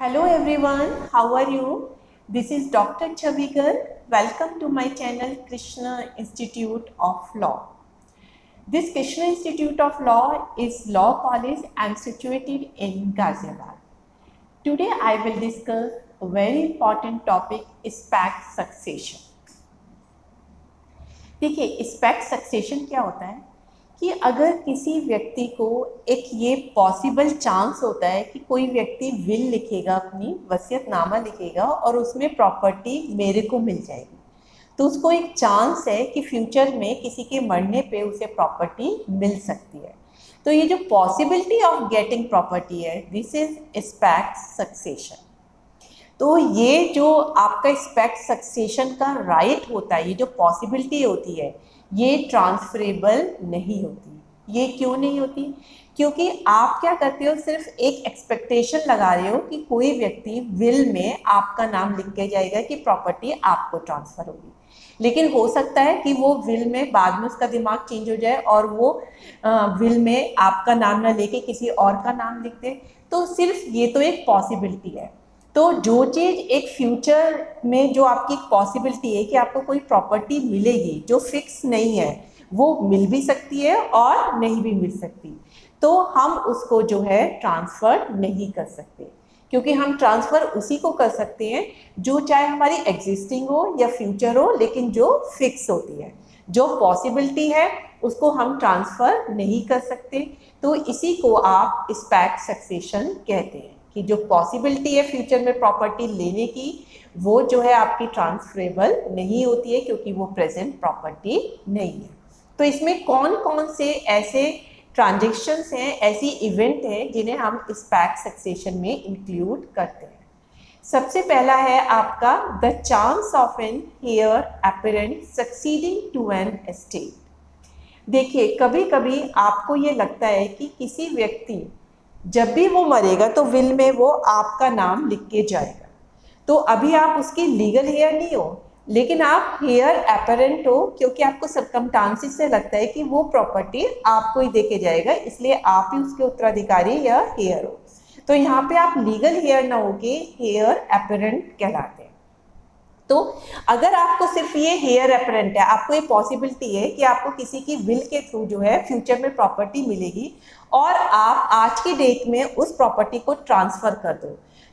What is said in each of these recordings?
Hello everyone, how are you? This is Dr. Chavigar. Welcome to my channel Krishna Institute of Law. This Krishna Institute of Law is law college and situated in Ghaziabad. Today I will discuss a very important topic, SPAC succession. देखिए SPAC succession क्या होता है कि अगर किसी व्यक्ति को एक ये पॉसिबल चांस होता है कि कोई व्यक्ति विल लिखेगा, अपनी वसीयतनामा लिखेगा और उसमें प्रॉपर्टी मेरे को मिल जाएगी, तो उसको एक चांस है कि फ्यूचर में किसी के मरने पे उसे प्रॉपर्टी मिल सकती है। तो ये जो पॉसिबिलिटी ऑफ गेटिंग प्रॉपर्टी है, दिस इज स्पैक सक्सेशन। तो ये जो आपका स्पैक सक्सेशन का राइट होता है, ये जो पॉसिबिलिटी होती है, ये ट्रांसफरेबल नहीं होती। ये क्यों नहीं होती? क्योंकि आप क्या करते हो, सिर्फ एक एक्सपेक्टेशन लगा रहे हो कि कोई व्यक्ति विल में आपका नाम लिख के जाएगा कि प्रॉपर्टी आपको ट्रांसफ़र होगी, लेकिन हो सकता है कि वो विल में बाद में उसका दिमाग चेंज हो जाए और वो विल में आपका नाम ना लेके किसी और का नाम लिख दे। तो सिर्फ ये तो एक पॉसिबिलिटी है। तो जो चीज़ एक फ्यूचर में जो आपकी एक पॉसिबिलिटी है कि आपको कोई प्रॉपर्टी मिलेगी, जो फिक्स नहीं है, वो मिल भी सकती है और नहीं भी मिल सकती, तो हम उसको जो है ट्रांसफ़र नहीं कर सकते। क्योंकि हम ट्रांसफ़र उसी को कर सकते हैं जो चाहे हमारी एग्जिस्टिंग हो या फ्यूचर हो, लेकिन जो फिक्स होती है। जो पॉसिबिलिटी है उसको हम ट्रांसफ़र नहीं कर सकते। तो इसी को आप स्पैक सक्सेशन कहते हैं कि जो पॉसिबिलिटी है फ्यूचर में प्रॉपर्टी लेने की, वो जो है आपकी ट्रांसफरेबल नहीं होती है, क्योंकि वो प्रेजेंट प्रॉपर्टी नहीं है। तो इसमें कौन कौन से ऐसे ट्रांजेक्शन्स हैं, ऐसी इवेंट हैं जिन्हें हम स्पैक सक्सेशन में इंक्लूड करते हैं। सबसे पहला है आपका the chance of an heir apparent succeeding to an estate. देखिए, कभी कभी आपको ये लगता है कि किसी व्यक्ति जब भी वो मरेगा तो विल में वो आपका नाम लिख के जाएगा। तो अभी आप उसकी लीगल हेयर नहीं हो, लेकिन आप हेयर अपीरेंट हो, क्योंकि आपको सर्कमस्टांसेस से लगता है कि वो प्रॉपर्टी आपको ही दे के जाएगा, इसलिए आप ही उसके उत्तराधिकारी या हेयर हो। तो यहाँ पे आप लीगल हेयर ना होके हेयर अपीरेंट कहलाते हैं। तो अगर आपको सिर्फ ये हेयर अपीरेंट है, आपको ये पॉसिबिलिटी है कि आपको किसी की विल के थ्रू जो है फ्यूचर में प्रॉपर्टी मिलेगी और आप आज की डेट में उस प्रॉपर्टी को ट्रांसफ़र कर दो,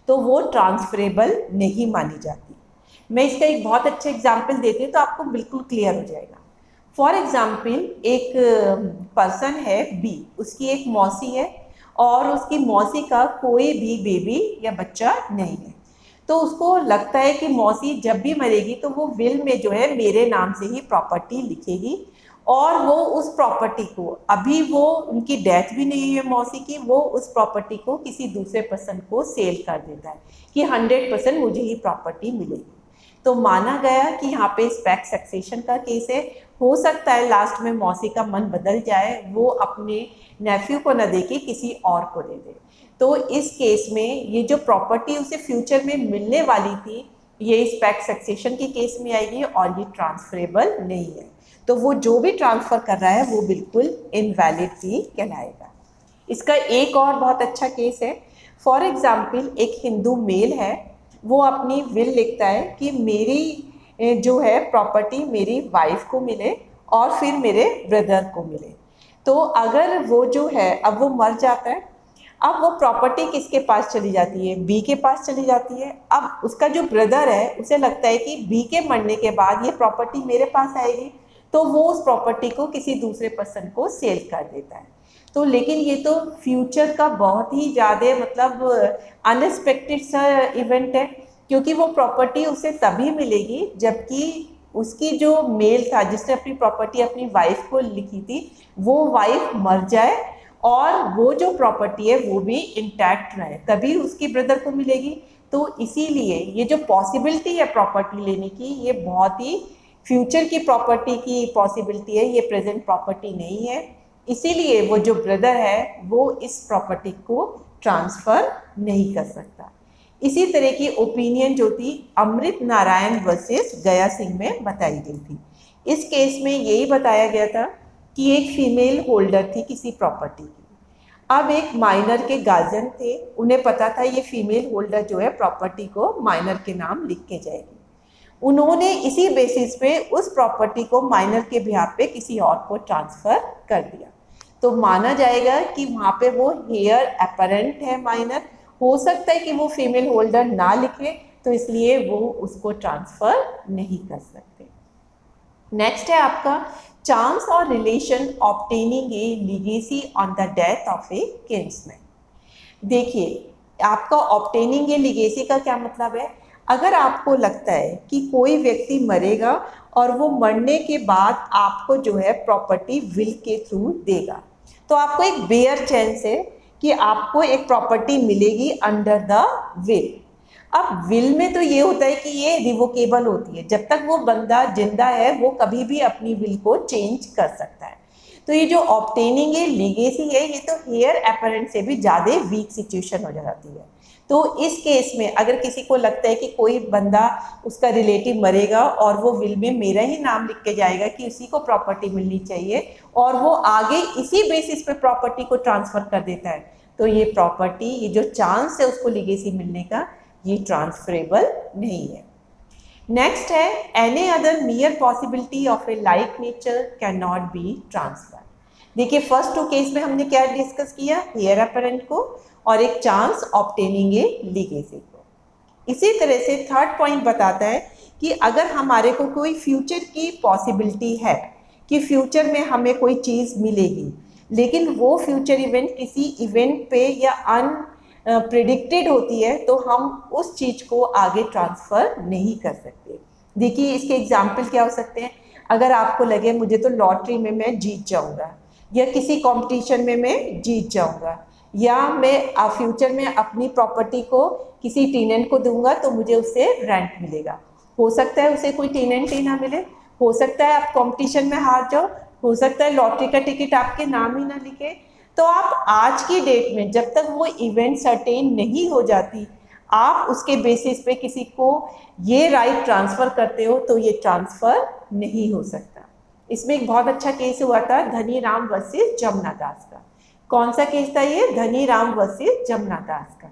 तो वो ट्रांसफरेबल नहीं मानी जाती। मैं इसका एक बहुत अच्छा एग्जाम्पल देती हूँ तो आपको बिल्कुल क्लियर हो जाएगा। फॉर एग्जाम्पल, एक पर्सन है बी, उसकी एक मौसी है और उसकी मौसी का कोई भी बेबी या बच्चा नहीं है। तो उसको लगता है कि मौसी जब भी मरेगी तो वो विल में जो है मेरे नाम से ही प्रॉपर्टी लिखेगी, और वो उस प्रॉपर्टी को, अभी वो उनकी डेथ भी नहीं है मौसी की, वो उस प्रॉपर्टी को किसी दूसरे पर्सन को सेल कर देता है कि 100% मुझे ही प्रॉपर्टी मिलेगी। तो माना गया कि यहाँ पे स्पैक सक्सेशन का केस है। हो सकता है लास्ट में मौसी का मन बदल जाए, वो अपने नेफ्यू को न दे के किसी और को दे दे। तो इस केस में ये जो प्रॉपर्टी उसे फ्यूचर में मिलने वाली थी, ये स्पैक सक्सेशन के केस में आएगी और ये ट्रांसफरेबल नहीं है। तो वो जो भी ट्रांसफ़र कर रहा है वो बिल्कुल इनवैलिड ही कहलाएगा। इसका एक और बहुत अच्छा केस है। फॉर एग्जाम्पल, एक हिंदू मेल है, वो अपनी विल लिखता है कि मेरी जो है प्रॉपर्टी मेरी वाइफ को मिले और फिर मेरे ब्रदर को मिले। तो अगर वो जो है, अब वो मर जाता है, अब वो प्रॉपर्टी किसके पास चली जाती है? बी के पास चली जाती है। अब उसका जो ब्रदर है उसे लगता है कि बी के मरने के बाद ये प्रॉपर्टी मेरे पास आएगी, तो वो उस प्रॉपर्टी को किसी दूसरे पर्सन को सेल कर देता है। तो लेकिन ये तो फ्यूचर का बहुत ही ज़्यादा मतलब अनएक्सपेक्टेड सा इवेंट है, क्योंकि वो प्रॉपर्टी उसे तभी मिलेगी जबकि उसकी जो मेल था, जिसने अपनी प्रॉपर्टी अपनी वाइफ को लिखी थी, वो वाइफ मर जाए और वो जो प्रॉपर्टी है वो भी इंटैक्ट रहे, तभी उसकी ब्रदर को मिलेगी। तो इसीलिए ये जो पॉसिबिलिटी है प्रॉपर्टी लेने की, ये बहुत ही फ्यूचर की प्रॉपर्टी की पॉसिबिलिटी है, ये प्रेजेंट प्रॉपर्टी नहीं है। इसीलिए वो जो ब्रदर है वो इस प्रॉपर्टी को ट्रांसफ़र नहीं कर सकता। इसी तरह की ओपिनियन जो थी अमृत नारायण वर्सेस गया सिंह में बताई गई थी। इस केस में यही बताया गया था कि एक फीमेल होल्डर थी किसी प्रॉपर्टी की। अब एक माइनर के गार्जियन थे, उन्हें पता था ये फीमेल होल्डर जो है प्रॉपर्टी को माइनर के नाम लिख के जाएगी। उन्होंने इसी बेसिस पे उस प्रॉपर्टी को माइनर के बिहाफ पे किसी और को ट्रांसफ़र कर दिया। तो माना जाएगा कि वहाँ पे वो हेयर अपरेंट है माइनर, हो सकता है कि वो फीमेल होल्डर ना लिखे, तो इसलिए वो उसको ट्रांसफ़र नहीं कर सकते। नेक्स्ट है आपका चांस और relation obtaining A legacy on the death of A kinsman. देखिए, आपका ऑब्टेनिंग ए लीगेसी का क्या मतलब है? अगर आपको लगता है कि कोई व्यक्ति मरेगा और वो मरने के बाद आपको जो है प्रॉपर्टी विल के थ्रू देगा, तो आपको एक बेयर चांस है कि आपको एक प्रॉपर्टी मिलेगी अंडर द विल। अब विल में तो ये होता है कि ये रिवोकेबल होती है, जब तक वो बंदा जिंदा है वो कभी भी अपनी विल को चेंज कर सकता है। तो ये जो ऑब्टेनिंग ए लीगेसी है, ये तो हेयर अपरेंट से भी ज़्यादा वीक सिचुएशन हो जाती है। तो इस केस में अगर किसी को लगता है कि कोई बंदा, उसका रिलेटिव मरेगा और वो विल में मेरा ही नाम लिख के जाएगा कि उसी को प्रॉपर्टी मिलनी चाहिए, और वो आगे इसी बेसिस पे प्रॉपर्टी को ट्रांसफ़र कर देता है, तो ये प्रॉपर्टी, ये जो चांस है उसको लीगेसी मिलने का, ये ट्रांसफरेबल नहीं है। नेक्स्ट है any other मियर possibility of A like nature can not be transfer. देखिए, फर्स्ट टू केस में हमने क्या डिस्कस किया, हेयर अपरेंट को और एक चांस ऑब्टेनिंग ए लीगेसी को। इसी तरह से थर्ड पॉइंट बताता है कि अगर हमारे को कोई फ्यूचर की पॉसिबिलिटी है कि फ्यूचर में हमें कोई चीज़ मिलेगी, लेकिन वो फ्यूचर इवेंट किसी इवेंट पे या प्रेडिक्टेड होती है, तो हम उस चीज़ को आगे ट्रांसफ़र नहीं कर सकते। देखिए, इसके एग्जाम्पल क्या हो सकते हैं? अगर आपको लगे मुझे तो लॉटरी में मैं जीत जाऊंगा, या किसी कंपटीशन में मैं जीत जाऊंगा, या मैं फ्यूचर में अपनी प्रॉपर्टी को किसी टेनेंट को दूंगा तो मुझे उससे रेंट मिलेगा। हो सकता है उसे कोई टेनेंट ही ना मिले, हो सकता है आप कंपटीशन में हार जाओ, हो सकता है लॉटरी का टिकट आपके नाम ही ना लिखे। तो आप आज की डेट में जब तक वो इवेंट सर्टेन नहीं हो जाती, आप उसके बेसिस पे किसी को ये राइट ट्रांसफ़र करते हो, तो ये ट्रांसफ़र नहीं हो सकता। इसमें एक बहुत अच्छा केस हुआ था धनी राम वर्सेस जमुना दास का। कौन सा केस था ये? धनी राम वर्सेस जमुना दास का।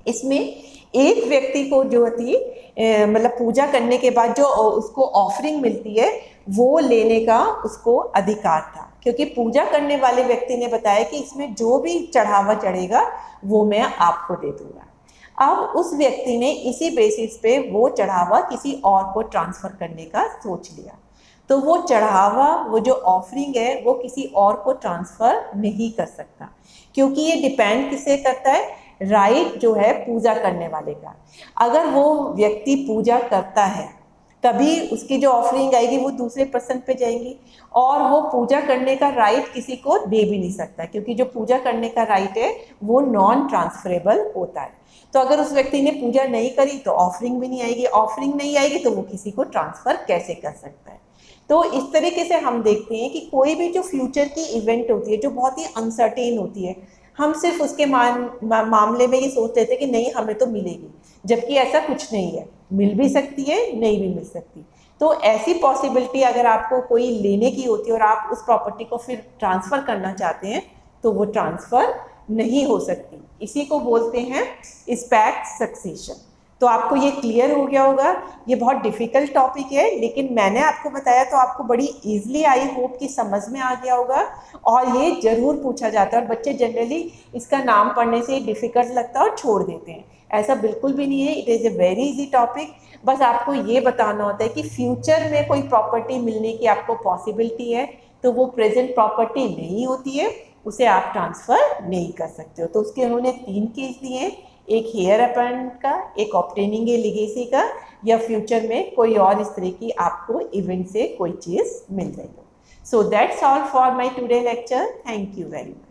इसमें एक व्यक्ति को जो थी मतलब पूजा करने के बाद जो उसको ऑफरिंग मिलती है वो लेने का उसको अधिकार था, क्योंकि पूजा करने वाले व्यक्ति ने बताया कि इसमें जो भी चढ़ावा चढ़ेगा वो मैं आपको दे दूंगा। अब उस व्यक्ति ने इसी बेसिस पे वो चढ़ावा किसी और को ट्रांसफ़र करने का सोच लिया, तो वो चढ़ावा, वो जो ऑफरिंग है, वो किसी और को ट्रांसफ़र नहीं कर सकता, क्योंकि ये डिपेंड किससे करता है? राइट जो है पूजा करने वाले का। अगर वो व्यक्ति पूजा करता है तभी उसकी जो ऑफरिंग आएगी वो दूसरे पर्सन पे जाएंगी, और वो पूजा करने का राइट किसी को दे भी नहीं सकता, क्योंकि जो पूजा करने का राइट है वो नॉन ट्रांसफरेबल होता है। तो अगर उस व्यक्ति ने पूजा नहीं करी तो ऑफरिंग भी नहीं आएगी, ऑफरिंग नहीं आएगी तो वो किसी को ट्रांसफ़र कैसे कर सकता है? तो इस तरीके से हम देखते हैं कि कोई भी जो फ्यूचर की इवेंट होती है जो बहुत ही अनसर्टेन होती है, हम सिर्फ उसके मामले में ये सोच लेते हैं कि नहीं हमें तो मिलेगी, जबकि ऐसा कुछ नहीं है, मिल भी सकती है, नहीं भी मिल सकती। तो ऐसी पॉसिबिलिटी अगर आपको कोई लेने की होती है और आप उस प्रॉपर्टी को फिर ट्रांसफ़र करना चाहते हैं तो वो ट्रांसफ़र नहीं हो सकती। इसी को बोलते हैं स्पैक्ट सक्सेशन। तो आपको ये क्लियर हो गया होगा। ये बहुत डिफ़िकल्ट टॉपिक है, लेकिन मैंने आपको बताया तो आपको बड़ी ईजिली आई होप कि समझ में आ गया होगा, और ये ज़रूर पूछा जाता है और बच्चे जनरली इसका नाम पढ़ने से डिफ़िकल्ट लगता है और छोड़ देते हैं। ऐसा बिल्कुल भी नहीं है, it is a very easy topic. बस आपको ये बताना होता है कि फ्यूचर में कोई प्रॉपर्टी मिलने की आपको पॉसिबिलिटी है तो वो प्रेजेंट प्रॉपर्टी नहीं होती है, उसे आप ट्रांसफ़र नहीं कर सकते हो। तो उसके उन्होंने 3 केस दिए हैं, एक हेयर अपरेंट का, एक ऑब्टेनिंग ए लीगेसी का, या फ्यूचर में कोई और इस तरह की आपको इवेंट से कोई चीज़ मिल रही हो। So that's all for my today lecture. Thank you very much.